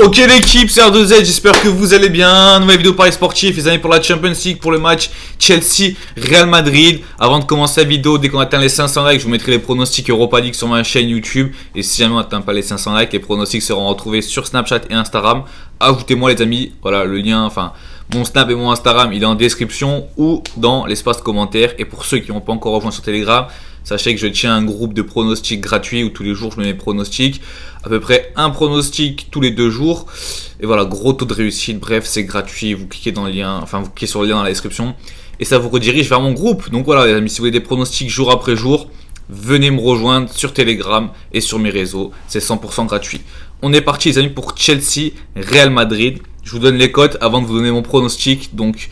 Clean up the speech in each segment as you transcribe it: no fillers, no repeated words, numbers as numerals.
Ok l'équipe, c'est R2Z, j'espère que vous allez bien. Nouvelle vidéo Paris Sportif, les amis, pour la Champions League, pour le match Chelsea-Real Madrid. Avant de commencer la vidéo, dès qu'on atteint les 500 likes, je vous mettrai les pronostics Europa League sur ma chaîne YouTube. Et si jamais on n'atteint pas les 500 likes, les pronostics seront retrouvés sur Snapchat et Instagram. Ajoutez-moi les amis, voilà le lien, enfin mon Snap et mon Instagram, il est en description ou dans l'espace commentaire. Et pour ceux qui n'ont pas encore rejoint sur Telegram, sachez que je tiens un groupe de pronostics gratuits où tous les jours je mets mes pronostics. À peu près un pronostic tous les 2 jours. Et voilà, gros taux de réussite. Bref, c'est gratuit. Vous cliquez dans le lien, enfin vous cliquez sur le lien dans la description. Et ça vous redirige vers mon groupe. Donc voilà les amis, si vous voulez des pronostics jour après jour, venez me rejoindre sur Telegram et sur mes réseaux. C'est 100% gratuit. On est parti les amis pour Chelsea, Real Madrid. Je vous donne les cotes avant de vous donner mon pronostic. Donc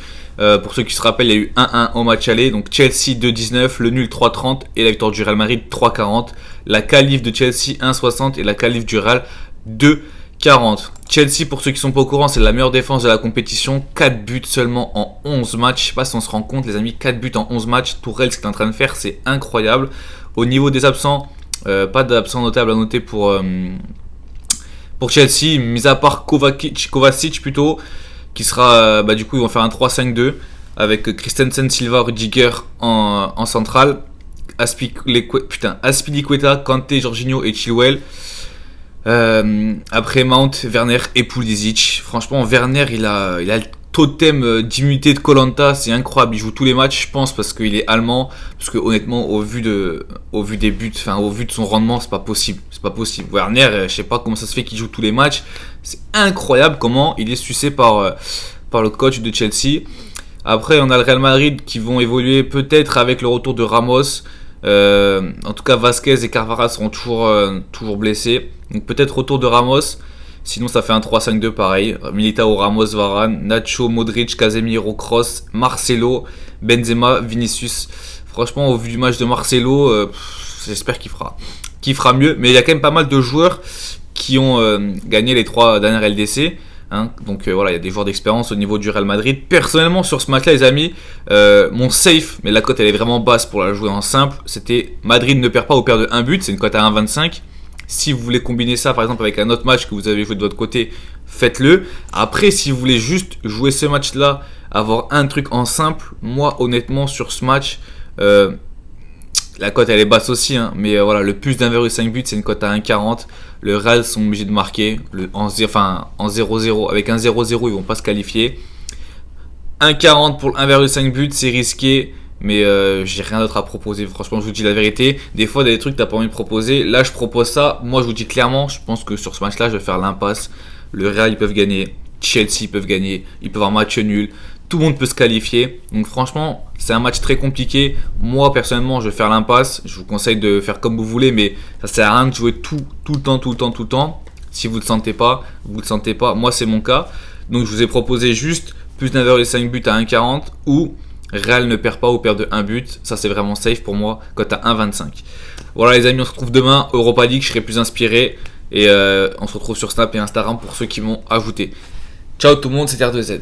pour ceux qui se rappellent, il y a eu 1-1 au match aller. Donc Chelsea 2,19, le nul 3,30 et la victoire du Real Madrid 3,40. La qualif de Chelsea 1,60 et la qualif du Real 2,40. Chelsea, pour ceux qui sont pas au courant, c'est la meilleure défense de la compétition. 4 buts seulement en 11 matchs. Je sais pas si on se rend compte les amis, 4 buts en 11 matchs. Tourelle, ce qu'il est en train de faire, c'est incroyable. Au niveau des absents, pas d'absents notables à noter pour Chelsea, mis à part Kovacic plutôt, qui sera, du coup ils vont faire un 3-5-2 avec Christensen, Silva, Rudiger en centrale, Azpilicueta, Kanté, Jorginho et Chilwell. Après Mount, Werner et Pulisic. Franchement, Werner il a le totem d'immunité de Koh-Lanta, c'est incroyable. Il joue tous les matchs, je pense, parce qu'il est allemand. Parce que honnêtement, au vu des buts, enfin au vu de son rendement, c'est pas possible. Werner, je sais pas comment ça se fait qu'il joue tous les matchs. C'est incroyable comment il est sucé par le coach de Chelsea. Après, on a le Real Madrid qui vont évoluer peut-être avec le retour de Ramos. En tout cas, Vasquez et Carvara seront toujours blessés. Donc peut-être retour de Ramos. Sinon, ça fait un 3-5-2 pareil. Militao, Ramos, Varane, Nacho, Modric, Casemiro, Kroos, Marcelo, Benzema, Vinicius. Franchement, au vu du match de Marcelo, j'espère qu'il fera mieux. Mais il y a quand même pas mal de joueurs qui ont gagné les 3 dernières LDC. Donc voilà, il y a des joueurs d'expérience au niveau du Real Madrid. Personnellement, sur ce match-là, les amis, mon safe, mais la cote elle est vraiment basse pour la jouer en simple, c'était Madrid ne perd pas ou perd de 1 but. C'est une cote à 1,25. Si vous voulez combiner ça par exemple avec un autre match que vous avez joué de votre côté, faites-le. Après, si vous voulez juste jouer ce match-là, avoir un truc en simple, moi honnêtement sur ce match, la cote elle est basse aussi, mais voilà, le plus d'1,5 but c'est une cote à 1,40. Le Real sont obligés de marquer en 0-0. Avec un 0-0 ils vont pas se qualifier. 1,40 pour le 1,5 but, c'est risqué. Mais j'ai rien d'autre à proposer. Franchement, je vous dis la vérité. Des fois, il y a des trucs que t'as pas envie de proposer. Là, je propose ça. Moi, je vous dis clairement, je pense que sur ce match-là, je vais faire l'impasse. Le Real, ils peuvent gagner. Chelsea, ils peuvent gagner. Ils peuvent avoir un match nul. Tout le monde peut se qualifier. Donc, franchement, c'est un match très compliqué. Moi, personnellement, je vais faire l'impasse. Je vous conseille de faire comme vous voulez. Mais ça sert à rien de jouer tout le temps. Si vous ne le sentez pas, vous le sentez pas. Moi, c'est mon cas. Donc, je vous ai proposé juste plus d'1,5 but à 1,40 ou Real ne perd pas ou perd de 1 but. Ça c'est vraiment safe pour moi. Cote à 1,25. Voilà les amis, on se retrouve demain. Europa League, je serai plus inspiré. Et on se retrouve sur Snap et Instagram pour ceux qui m'ont ajouté. Ciao tout le monde, c'était R2Z.